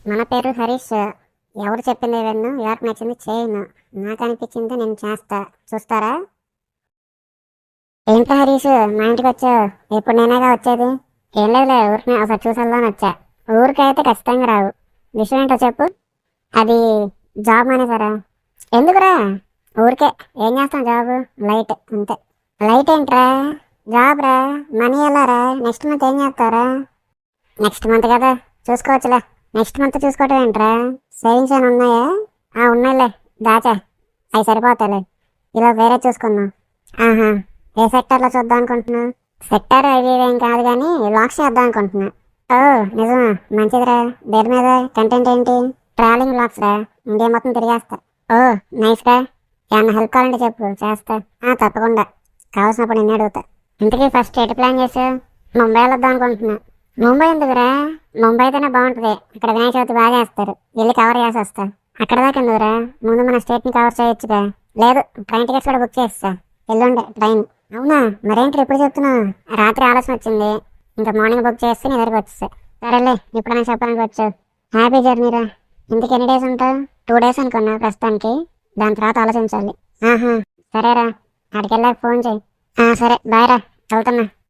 మన పేరు హరీష్. ఎవరు చెప్పింది విన్ను, ఎవరికి నచ్చింది చేయను. నాకు అనిపించింది నేను చేస్తా. చూస్తారా? ఏంటి హరీష్, మా ఇంటికి వచ్చావు? ఇప్పుడు నేనేగా వచ్చేది. ఏం లేదులే, ఊరికి ఒకసారి చూసేద్దామని వచ్చా. ఊరికైతే ఖచ్చితంగా రావు. విషయం ఏంటో చెప్పు. అది జాబ్ మానేసారా? ఎందుకురా? ఊరికే. ఏం చేస్తాం జాబ్? లైట్ అంతే. లైట్ ఏంట్రా? జాబ్ రా. మనీ ఎలా రా? నెక్స్ట్ మంత్ ఏం చేస్తారా? నెక్స్ట్ మంత్ కదా, చూసుకోవచ్చులే. నెక్స్ట్ మంత్ చూసుకోవటం ఏంట్రా? సేవింగ్స్ ఏమైనా ఉన్నాయా? ఉన్నాయిలే, దాచా. అవి సరిపోతాయిలే. ఇలా వేరే చూసుకుందాం. ఆహా, ఏ సెక్టార్లో చూద్దాం అనుకుంటున్నా? సెక్టార్ అవి ఏం కాదు కానీ లాక్స్ చేద్దాం అనుకుంటున్నా. ఓ, నిజమా? మంచిదిరా. దేని మీద? కంటెంట్ ఏంటి? ట్రావెలింగ్ బ్లాగ్స్ రా. ఇండియా మొత్తం తిరిగేస్తా. ఓ, నైస్ రా. ఏమన్నా హెల్ప్ కావాలంటే చెప్పు, చేస్తా. తప్పకుండా. కావాల్సినప్పుడు నిన్నే అడుగుతా. ఇంతకీ ఫస్ట్ ఎటు ప్లాన్ చేసావు? ముంబై వెళ్ళొద్దాం అనుకుంటున్నా. ముంబై ఎందుకురా? ముంబై అయితేనే బాగుంటుంది. అక్కడ వినాయక చవితి బాగా చేస్తారు. వెళ్ళి కవర్ చేసి వస్తా. అక్కడ దాకా ఎందుకురా? ముందు మన స్టేట్ని కవర్ చేయొచ్చుగా. లేదు, ట్రైన్ టికెట్స్ కూడా బుక్ చేస్తా. ఎల్లుండే ట్రైన్. అవునా? మరేంటి ఎప్పుడు చెప్తున్నావు? రాత్రి ఆలోచన వచ్చింది. ఇంకా మార్నింగ్ బుక్ చేస్తే నీ దగ్గరికి వచ్చేస్తా. సరేలే, ఇప్పుడైనా చెప్పడానికి వచ్చావు. హ్యాపీ జర్నీరా. ఇంటికి ఎన్ని డేస్ ఉంటావు? 2 days అనుకున్నా ప్రస్తుతానికి. దాని తర్వాత ఆలోచించాలి. ఆహా, సరేరా. అక్కడికి వెళ్ళాక ఫోన్ చేయి. సరే, బాయ్ రా. వెళ్తున్నా.